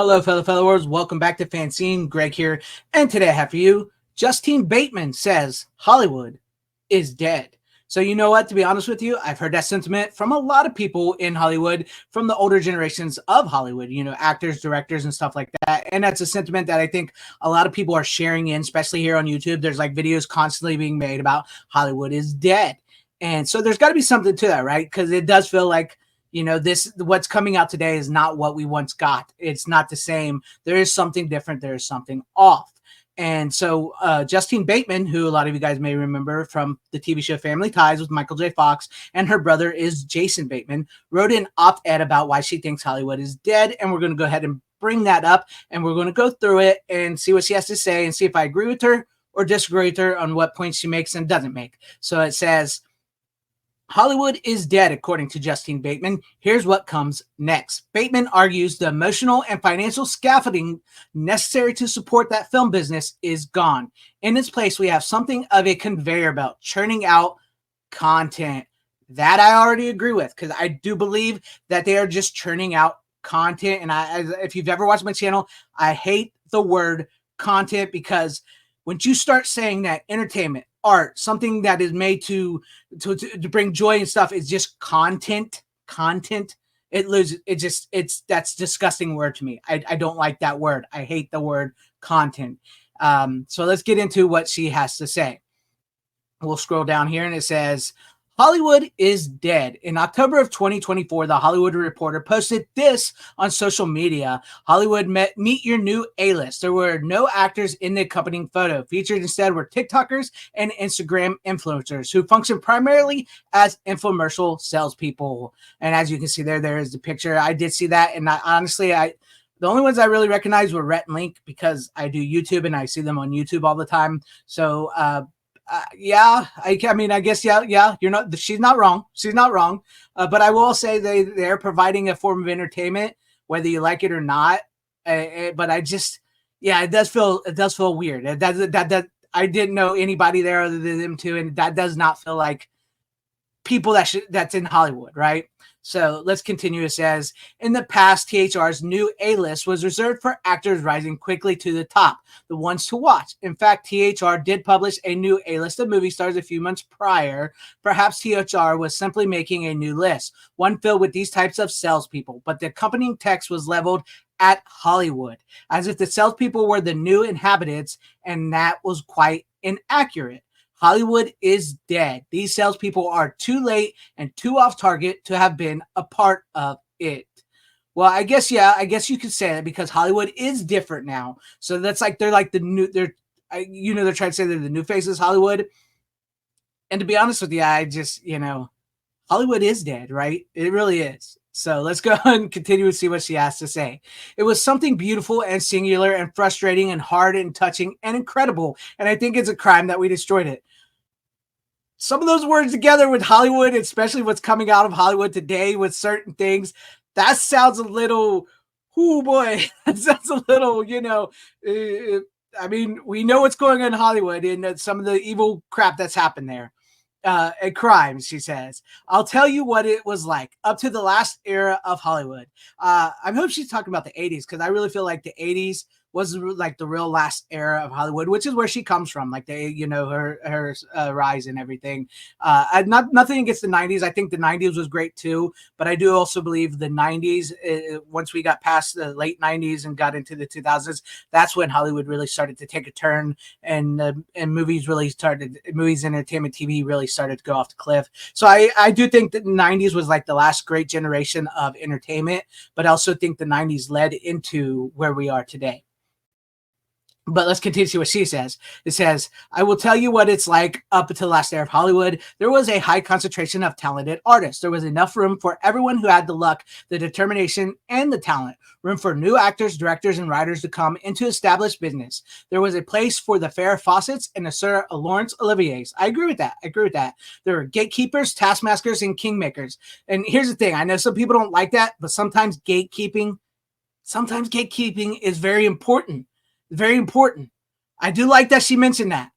Hello, fellow followers. Welcome back to FanZcene. Greg here. And today I have for you, Justine Bateman says Hollywood is dead. So you know what? To be honest with you, I've heard that sentiment from a lot of people in Hollywood, from the older generations of Hollywood, actors, directors, and stuff like that. And that's a sentiment that I think a lot of people are sharing in, especially here on YouTube. There's like videos constantly being made about Hollywood is dead. And so there's got to be something to that, right? Because it does feel like this what's coming out today is not what we once got. It's not the same. There is something different. There is something off. And so Justine Bateman, who a lot of you guys may remember from the TV show Family Ties with Michael J. Fox, and her brother is Jason Bateman, wrote an op-ed about why she thinks Hollywood is dead. And we're going to go ahead and bring that up, and we're going to go through it and see what she has to say and see if I agree with her or disagree with her on what points she makes and doesn't make. So it says, Hollywood is dead, according to Justine Bateman. Here's what comes next. Bateman argues the emotional and financial scaffolding necessary to support that film business is gone. In its place, we have something of a conveyor belt churning out content. That I already agree with, because I do believe that they are just churning out content. And if you've ever watched my channel, I hate the word content, because once you start saying that entertainment, art, something that is made to bring joy and stuff is just content, it loses. That's disgusting word to me. I don't like that word. I hate the word content. So let's get into what she has to say. We'll scroll down here and it says, Hollywood is dead. In October of 2024, The Hollywood Reporter posted this on social media. Hollywood meet your new A-list. There were no actors in the accompanying photo. Featured instead were TikTokers and Instagram influencers who function primarily as infomercial salespeople. And as you can see there is the picture. I did see that. And honestly, the only ones I really recognized were Rhett and Link, because I do YouTube and I see them on YouTube all the time. So, yeah, I guess, yeah, she's not wrong. But I will say they're providing a form of entertainment, whether you like it or not. But it does feel weird. That I didn't know anybody there other than them two. And that does not feel like people that's in Hollywood, right? So let's continue. It says, in the past, THR's new A-list was reserved for actors rising quickly to the top, the ones to watch. In fact, THR did publish a new A-list of movie stars a few months prior. Perhaps THR was simply making a new list, one filled with these types of salespeople, but the accompanying text was leveled at Hollywood, as if the salespeople were the new inhabitants, and that was quite inaccurate. Hollywood is dead. These salespeople are too late and too off target to have been a part of it. Well, I guess you could say that, because Hollywood is different now. So that's like, they're like the new, they're trying to say they're the new faces Hollywood. And to be honest with you, Hollywood is dead, right? It really is. So let's go and continue to see what she has to say. It was something beautiful and singular and frustrating and hard and touching and incredible. And I think it's a crime that we destroyed it. Some of those words together with Hollywood, especially what's coming out of Hollywood today with certain things, that sounds a little, oh boy, that sounds a little, we know what's going on in Hollywood and some of the evil crap that's happened there. And crimes, she says. I'll tell you what it was like up to the last era of Hollywood. I hope she's talking about the 80s, because I really feel like the 80s was like the real last era of Hollywood, which is where she comes from, like her rise and everything. Nothing against the 90s. I think the 90s was great too, but I do also believe the 90s, once we got past the late 90s and got into the 2000s, that's when Hollywood really started to take a turn, and movies entertainment TV really started to go off the cliff. So I do think that the 90s was like the last great generation of entertainment, but I also think the 90s led into where we are today. But let's continue to see what she says. It says, I will tell you what it's like up until the last era of Hollywood. There was a high concentration of talented artists. There was enough room for everyone who had the luck, the determination, and the talent. Room for new actors, directors, and writers to come into established business. There was a place for the Farrah Fawcett's and the Sir Laurence Olivier's. I agree with that. There were gatekeepers, taskmasters, and kingmakers. And here's the thing. I know some people don't like that, but sometimes gatekeeping is very important. Very important. I do like that she mentioned that.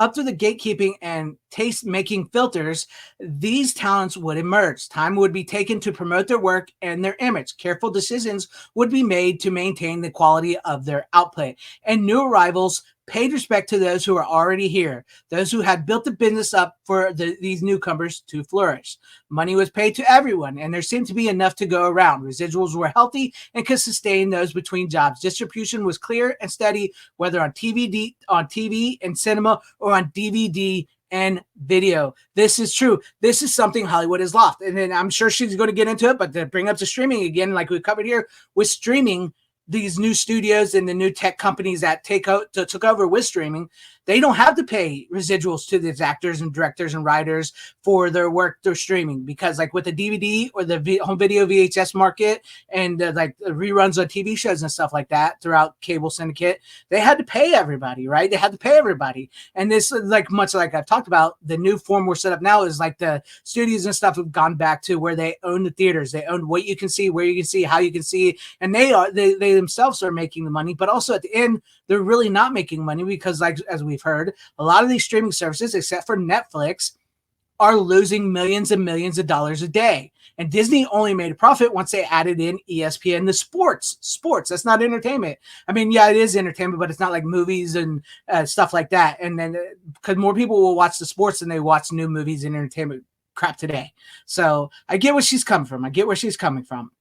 up through the gatekeeping and taste making filters, these talents would emerge. Time would be taken to promote their work and their image. Careful decisions would be made to maintain the quality of their output. And new arrivals paid respect to those who are already here, those who had built the business up for these newcomers to flourish. Money was paid to everyone, and there seemed to be enough to go around. Residuals were healthy and could sustain those between jobs. Distribution was clear and steady, whether on TV and cinema, or on DVD and video. This is true. This is something Hollywood has lost. And then I'm sure she's going to get into it, but to bring up to streaming again, like we covered here, with streaming, these new studios and the new tech companies that took over with streaming, they don't have to pay residuals to these actors and directors and writers for their work through streaming, because like with the DVD or the home video VHS market and like the reruns of TV shows and stuff like that throughout cable syndicate, they had to pay everybody, right? They had to pay everybody. And this, like much like I've talked about, the new form we're set up now is like the studios and stuff have gone back to where they own the theaters. They own what you can see, where you can see, how you can see, and they themselves are making the money. But also at the end, they're really not making money because, like as we've heard, a lot of these streaming services, except for Netflix, are losing millions and millions of dollars a day. And Disney only made a profit once they added in ESPN, the sports. That's not entertainment. I mean, yeah, it is entertainment, but it's not like movies and stuff like that. And then because more people will watch the sports than they watch new movies and entertainment crap today. So I get where she's coming from.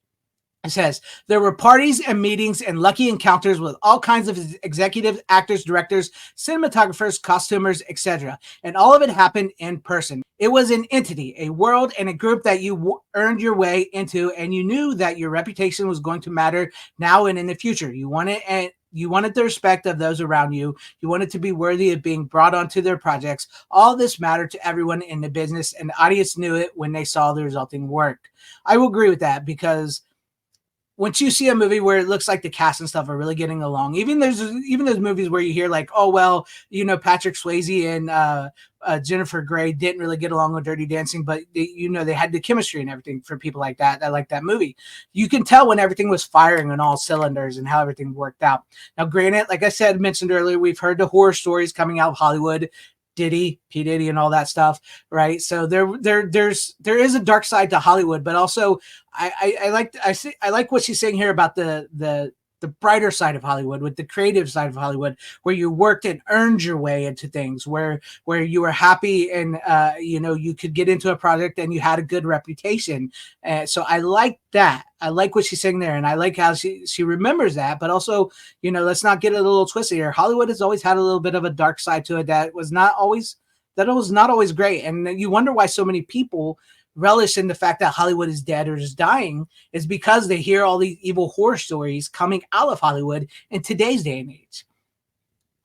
It says, there were parties and meetings and lucky encounters with all kinds of executives, actors, directors, cinematographers, costumers, etc. And all of it happened in person. It was an entity, a world, and a group that you earned your way into, and you knew that your reputation was going to matter now and in the future. You wanted the respect of those around you. You wanted to be worthy of being brought onto their projects. All this mattered to everyone in the business, and the audience knew it when they saw the resulting work. I will agree with that, because once you see a movie where it looks like the cast and stuff are really getting along, even those movies where you hear like, oh, well, Patrick Swayze and Jennifer Grey didn't really get along with Dirty Dancing, but they had the chemistry and everything for people like that like that movie. You can tell when everything was firing on all cylinders and how everything worked out. Now, granted, like I mentioned earlier, we've heard the horror stories coming out of Hollywood, P. Diddy and all that stuff, right? So there is a dark side to Hollywood, but also I like what she's saying here about the brighter side of Hollywood, with the creative side of Hollywood, where you worked and earned your way into things, where you were happy and you could get into a project and you had a good reputation. So I like that. I like what she's saying there, and I like how she remembers that. But also, let's not get a little twisted here. Hollywood has always had a little bit of a dark side to it that was not always great, and you wonder why so many people relish in the fact that Hollywood is dead or is dying, is because they hear all these evil horror stories coming out of Hollywood in today's day and age.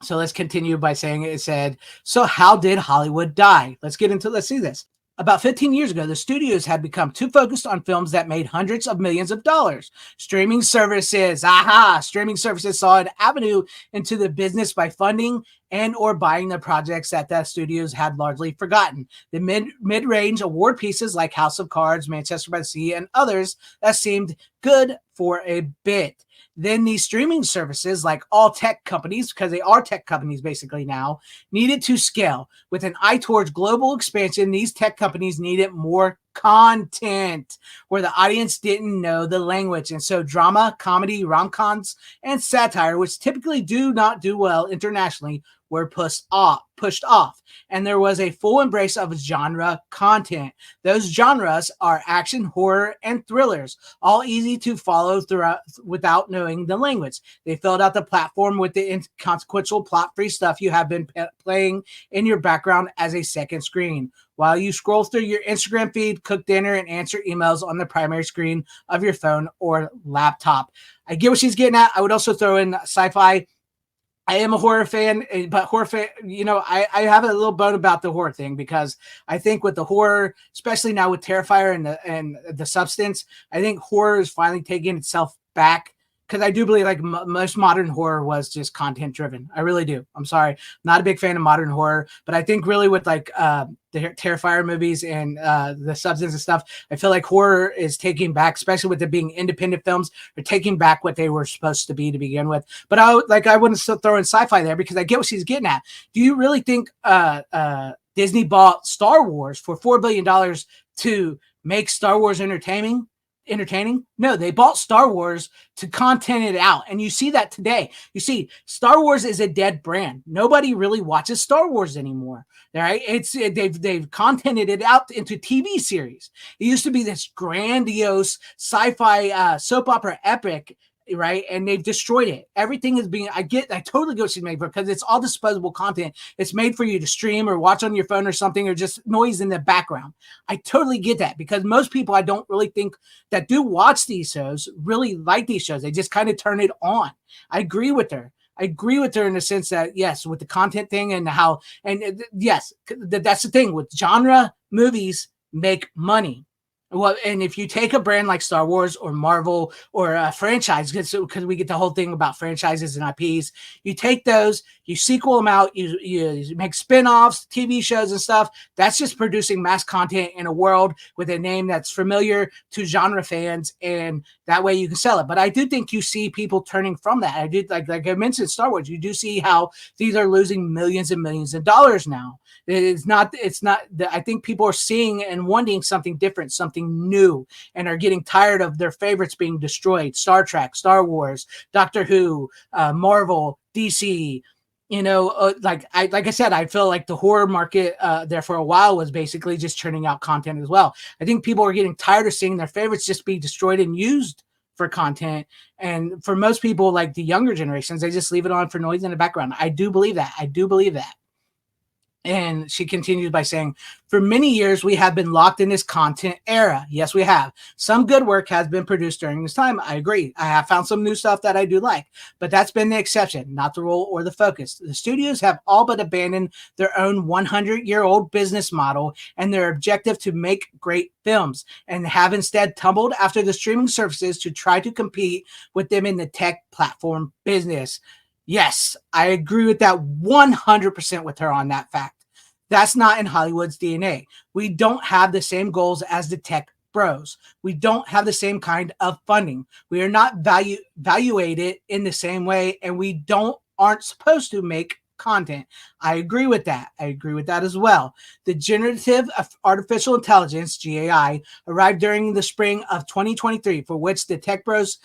So let's continue by saying it said, so how did Hollywood die? Let's see this. About 15 years ago, the studios had become too focused on films that made hundreds of millions of dollars. Streaming services saw an avenue into the business by funding and or buying the projects that the studios had largely forgotten. The mid-range award pieces like House of Cards, Manchester by the Sea, and others that seemed good for a bit. Then these streaming services, like all tech companies, because they are tech companies basically now, needed to scale. With an eye towards global expansion, these tech companies needed more content where the audience didn't know the language. And so drama, comedy, rom-coms, and satire, which typically do not do well internationally, were pushed off. And there was a full embrace of genre content. Those genres are action, horror, and thrillers, all easy to follow throughout without knowing the language. They filled out the platform with the inconsequential plot-free stuff you have been playing in your background as a second screen, while you scroll through your Instagram feed, cook dinner, and answer emails on the primary screen of your phone or laptop. I get what she's getting at. I would also throw in sci-fi. I am a horror fan, but I have a little bone about the horror thing, because I think with the horror, especially now with Terrifier and the Substance, I think horror is finally taking itself back because I do believe like most modern horror was just content driven. I really do. I'm sorry, not a big fan of modern horror, but I think really with like the Terrifier movies and the Substance and stuff, I feel like horror is taking back, especially with it being independent films, they're taking back what they were supposed to be to begin with. But I wouldn't still throw in sci-fi there because I get what she's getting at. Do you really think Disney bought Star Wars for $4 billion to make Star Wars entertaining? No, they bought Star Wars to content it out. And you see that today. You see, Star Wars is a dead brand. Nobody really watches Star Wars anymore. Right? They've contented it out into TV series. It used to be this grandiose sci-fi soap opera epic, right? And they've destroyed it. Everything is being, I totally get what she's made for, because it's all disposable content. It's made for you to stream or watch on your phone or something, or just noise in the background. I totally get that, because most people I don't really think that do watch these shows really like these shows. They just kind of turn it on. I agree with her. I agree with her in the sense that, yes, with the content thing and how, and yes, that's the thing with genre movies make money. Well, and if you take a brand like Star Wars or Marvel or a franchise, because we get the whole thing about franchises and IPs, you take those, you sequel them out, you make spin-offs, TV shows and stuff. That's just producing mass content in a world with a name that's familiar to genre fans, and that way you can sell it. But I do think you see people turning from that. I did like I mentioned Star Wars. You do see how these are losing millions and millions of dollars now. It's not, I think people are seeing and wanting something different, something new, and are getting tired of their favorites being destroyed. Star Trek, Star Wars, Doctor Who, Marvel, DC, like I said, I feel like the horror market there for a while was basically just churning out content as well. I think people are getting tired of seeing their favorites just be destroyed and used for content. And for most people, like the younger generations, they just leave it on for noise in the background. I do believe that. And she continues by saying, for many years, we have been locked in this content era. Yes, we have. Some good work has been produced during this time. I agree. I have found some new stuff that I do like, but that's been the exception, not the rule or the focus. The studios have all but abandoned their own 100-year-old business model and their objective to make great films, and have instead tumbled after the streaming services to try to compete with them in the tech platform business. Yes, I agree with that 100% with her on that fact. That's not in Hollywood's DNA. We don't have the same goals as the tech bros. We don't have the same kind of funding. We are not valuated in the same way, and we aren't supposed to make content. I agree with that. I agree with that as well. The generative artificial intelligence, GAI, arrived during the spring of 2023, for which the tech bros,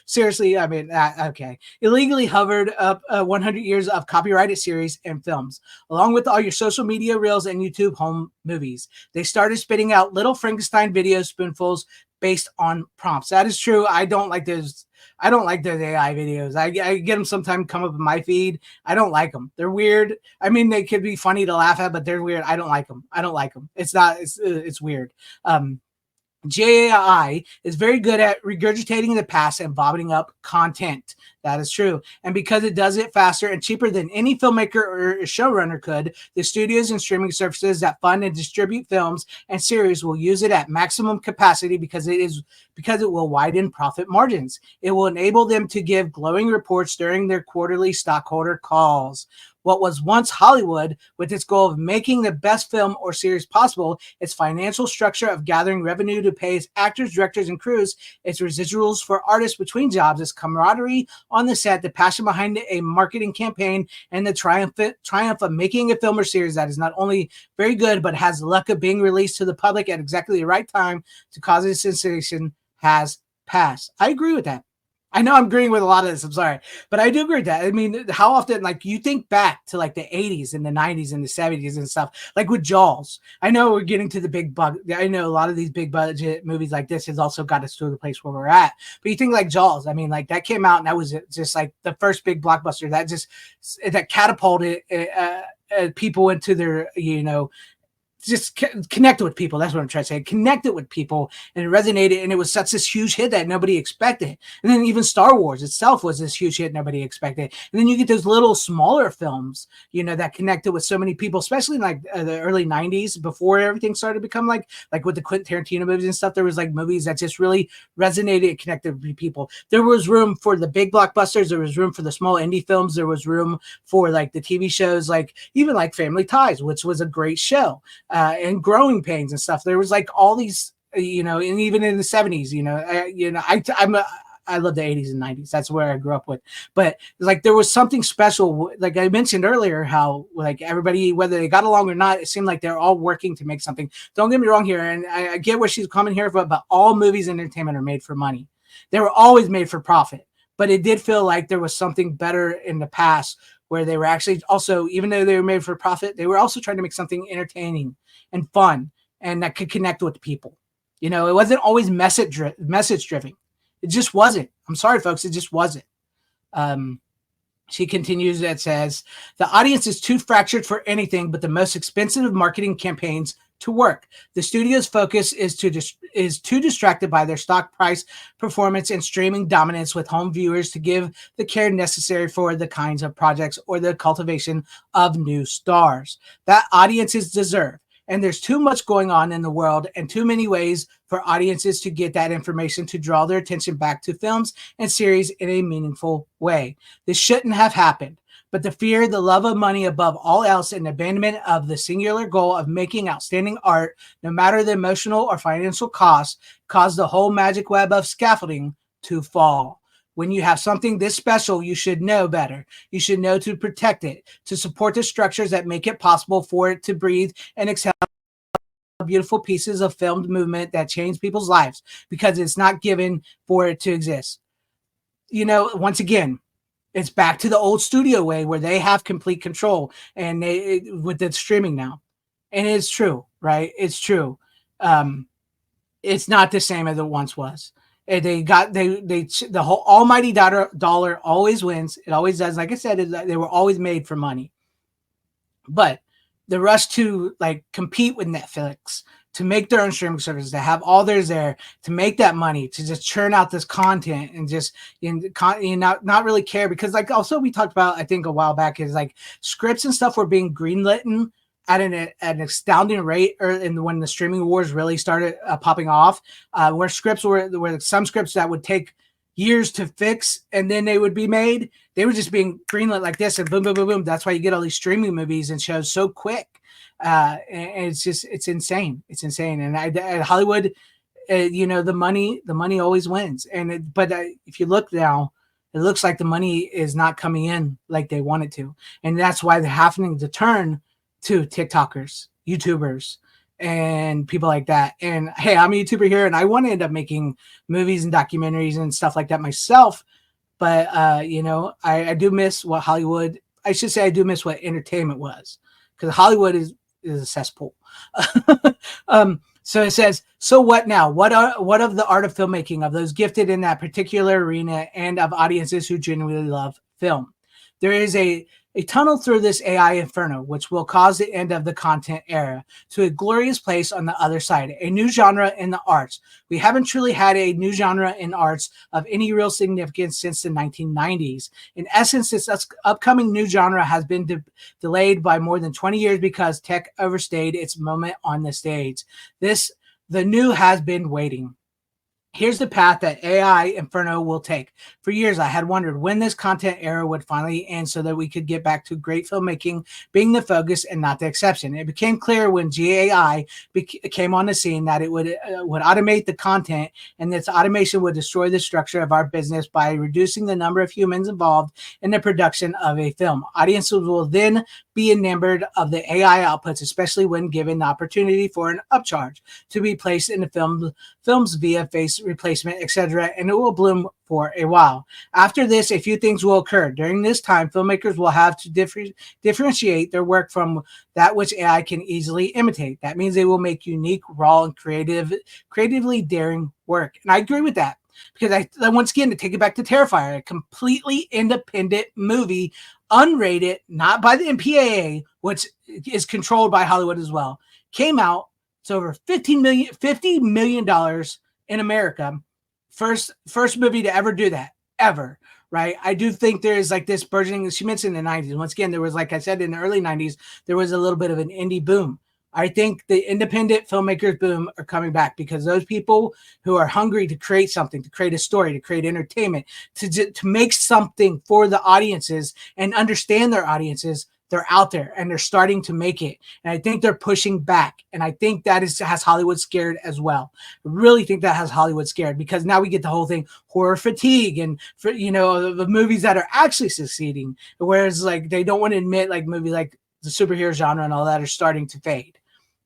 seriously, I mean, okay, illegally hovered up 100 years of copyrighted series and films, along with all your social media reels and YouTube home movies. They started spitting out little Frankenstein video spoonfuls based on prompts. That is true. I don't like those AI videos. I get them sometimes come up in my feed. I don't like them. They're weird. I mean, they could be funny to laugh at, but they're weird. I don't like them. It's weird. JAI is very good at regurgitating the past and vomiting up content. That is true. And because it does it faster and cheaper than any filmmaker or showrunner could, the studios and streaming services that fund and distribute films and series will use it at maximum capacity because it will widen profit margins. It will enable them to give glowing reports during their quarterly stockholder calls. What was once Hollywood, with its goal of making the best film or series possible, its financial structure of gathering revenue to pay its actors, directors, and crews, its residuals for artists between jobs, its camaraderie on the set, the passion behind a marketing campaign, and the triumph of making a film or series that is not only very good, but has the luck of being released to the public at exactly the right time to cause a sensation has passed. I agree with that. I know I'm agreeing with a lot of this. I'm sorry, but I do agree with that. I mean, how often, like, you think back to like the 80s and the 90s and the 70s and stuff, like with Jaws. I know we're getting to the big bug. I know a lot of these big budget movies like this has also got us to the place where we're at. But you think like Jaws, I mean, like that came out and that was just like the first big blockbuster that catapulted people into their, just connected with people. That's what I'm trying to say. Connected with people, and it resonated, and it was such this huge hit that nobody expected. And then even Star Wars itself was this huge hit nobody expected. And then you get those little smaller films, you know, that connected with so many people, especially in like the early '90s before everything started to become like with the Quentin Tarantino movies and stuff. There was like movies that just really resonated and connected with people. There was room for the big blockbusters. There was room for the small indie films. There was room for like the TV shows, like even like Family Ties, which was a great show. And Growing Pains and stuff. There was like all these, you know, and even in the '70s, I love the '80s and '90s. That's where I grew up with. But like there was something special. Like I mentioned earlier, how like everybody, whether they got along or not, it seemed like they're all working to make something. Don't get me wrong here, and I get where she's coming here, but all movies and entertainment are made for money. They were always made for profit. But it did feel like there was something better in the past where they were actually also, even though they were made for profit, they were also trying to make something entertaining and fun and that could connect with people. You know, it wasn't always message driven. It just wasn't. I'm sorry, folks. It just wasn't. She continues that says, the audience is too fractured for anything but the most expensive marketing campaigns to work. The studio's focus is too distracted by their stock price performance and streaming dominance with home viewers to give the care necessary for the kinds of projects or the cultivation of new stars that audiences deserve. And there's too much going on in the world and too many ways for audiences to get that information to draw their attention back to films and series in a meaningful way. This shouldn't have happened. But the fear, the love of money above all else, and abandonment of the singular goal of making outstanding art, no matter the emotional or financial cost, caused the whole magic web of scaffolding to fall. When you have something this special, you should know better. You should know to protect it, to support the structures that make it possible for it to breathe and exhale beautiful pieces of filmed movement that change people's lives, because it's not given for it to exist. You know, once again, it's back to the old studio way where they have complete control and with the streaming now. And it's true, right? It's true. It's not the same as it once was. The whole almighty dollar always wins. It always does. Like I said, they were always made for money. But the rush to like compete with Netflix, to make their own streaming service, to have all theirs there, to make that money, to just churn out this content and just not really care. Because like also we talked about, I think a while back, is like scripts and stuff were being greenlit at an astounding rate, when the streaming wars really started popping off, where scripts were some scripts that would take years to fix and then they would be made. They were just being greenlit like this and boom, boom, boom, boom. That's why you get all these streaming movies and shows so quick. And it's insane. It's insane. And Hollywood, the money always wins. But if you look now, it looks like the money is not coming in like they want it to. And that's why they're having to turn to TikTokers, YouTubers, and people like that. And hey, I'm a YouTuber here and I want to end up making movies and documentaries and stuff like that myself. But, I do miss what Hollywood, I should say I do miss what entertainment was, because Hollywood is a cesspool. So it says, so what now? What of the art of filmmaking, of those gifted in that particular arena and of audiences who genuinely love film? There is a tunnel through this AI inferno, which will cause the end of the content era, to a glorious place on the other side, a new genre in the arts. We haven't truly had a new genre in arts of any real significance since the 1990s. In essence, this upcoming new genre has been delayed by more than 20 years because tech overstayed its moment on the stage. The new has been waiting. Here's the path that AI Inferno will take. For years, I had wondered when this content era would finally end so that we could get back to great filmmaking being the focus and not the exception. It became clear when GAI came on the scene that it would automate the content, and this automation would destroy the structure of our business by reducing the number of humans involved in the production of a film. Audiences will then be enamored of the AI outputs, especially when given the opportunity for an upcharge to be placed in the films via face replacement, etc., and it will bloom for a while. After this, a few things will occur. During this time, filmmakers will have to differentiate their work from that which AI can easily imitate. That means they will make unique, raw, and creatively daring work. And I agree with that, because I once again, to take it back to Terrifier, a completely independent movie, unrated, not by the MPAA, which is controlled by Hollywood as well. came out. It's over $50 million in America. First movie to ever do that, ever. Right. I do think there is like this burgeoning. She mentioned the 90s. Once again, there was, like I said, in the early 90s, there was a little bit of an indie boom. I think the independent filmmakers boom are coming back because those people who are hungry to create something, to create a story, to create entertainment, to make something for the audiences and understand their audiences, they're out there and they're starting to make it. And I think they're pushing back. And I think that has Hollywood scared as well. I really think that has Hollywood scared because now we get the whole thing, horror fatigue, and for, the movies that are actually succeeding. Whereas like they don't want to admit like movies like the superhero genre and all that are starting to fade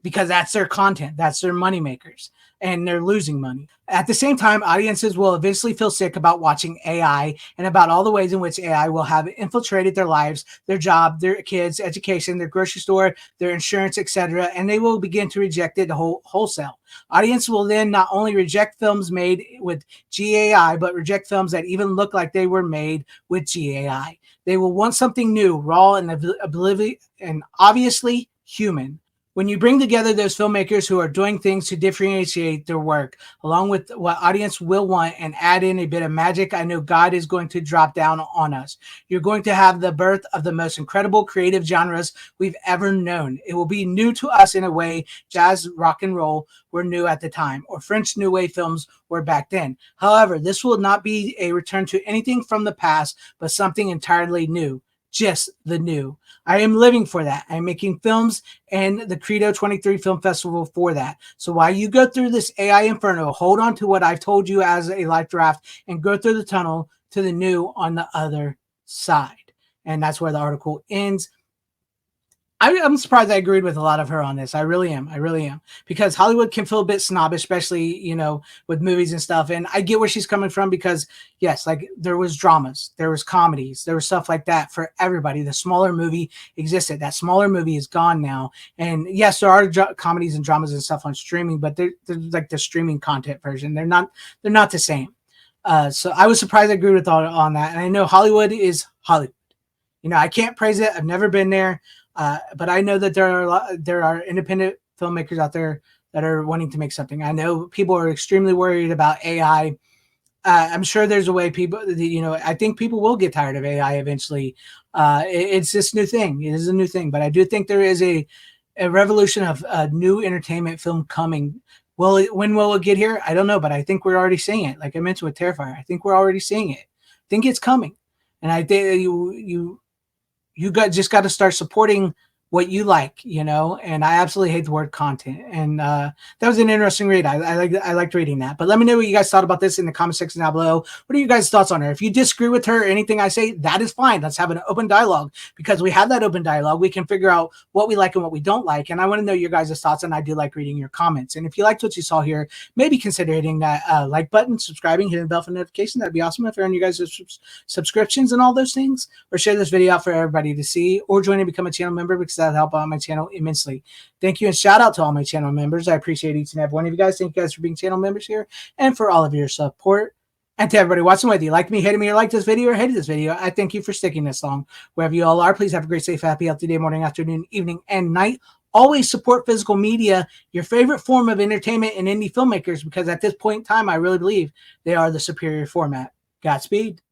because that's their content, that's their money makers, and they're losing money. At the same time, audiences will eventually feel sick about watching AI and about all the ways in which AI will have infiltrated their lives, their job, their kids' education, their grocery store, their insurance, etc., and they will begin to reject it wholesale. Audience will then not only reject films made with GAI, but reject films that even look like they were made with GAI. They will want something new, raw, and obviously human. When you bring together those filmmakers who are doing things to differentiate their work, along with what audience will want, and add in a bit of magic, I know God is going to drop down on us. You're going to have the birth of the most incredible creative genres we've ever known. It will be new to us in a way jazz, rock and roll were new at the time, or French New Wave films were back then. However, this will not be a return to anything from the past, but something entirely new. Just the new. I am living for that. I'm making films and the Credo 23 Film Festival for that. So while you go through this AI inferno, hold on to what I've told you as a life draft and go through the tunnel to the new on the other side. And that's where the article ends. I'm surprised I agreed with a lot of her on this. I really am. I really am. Because Hollywood can feel a bit snobbish, especially, with movies and stuff. And I get where she's coming from because, yes, like there was dramas, there was comedies, there was stuff like that for everybody. The smaller movie existed. That smaller movie is gone now. And yes, there are comedies and dramas and stuff on streaming, but they're like the streaming content version. They're not the same. So I was surprised I agreed with all on that. And I know Hollywood is Hollywood. I can't praise it. I've never been there. But I know that there are independent filmmakers out there that are wanting to make something. I know people are extremely worried about AI. I'm sure there's a way I think people will get tired of AI eventually. It's this new thing. It is a new thing, but I do think there is a revolution of new entertainment film coming. When will it get here? I don't know, but I think we're already seeing it. Like I mentioned with Terrifier, I think we're already seeing it. I think it's coming, and I think you just got to start supporting what you like, and I absolutely hate the word content. And that was an interesting read. I liked reading that. But let me know what you guys thought about this in the comment section down below. What are you guys' thoughts on her? If you disagree with her or anything I say, that is fine. Let's have an open dialogue, because we have that open dialogue. We can figure out what we like and what we don't like. And I want to know your guys' thoughts, and I do like reading your comments. And if you liked what you saw here, maybe consider hitting that like button, subscribing, hitting the bell for notification. That'd be awesome if you're on you guys' subscriptions and all those things. Or share this video out for everybody to see, or join and become a channel member, because that'll help out my channel immensely. Thank you, and shout out to all my channel members. I appreciate each and every one of you guys. Thank you guys for being channel members here and for all of your support. And to everybody watching, whether you like me, hated me, or liked this video, or hated this video, I thank you for sticking this long. Wherever you all are, please have a great, safe, happy, healthy day, morning, afternoon, evening, and night. Always support physical media, your favorite form of entertainment, and indie filmmakers, because at this point in time, I really believe they are the superior format. Godspeed.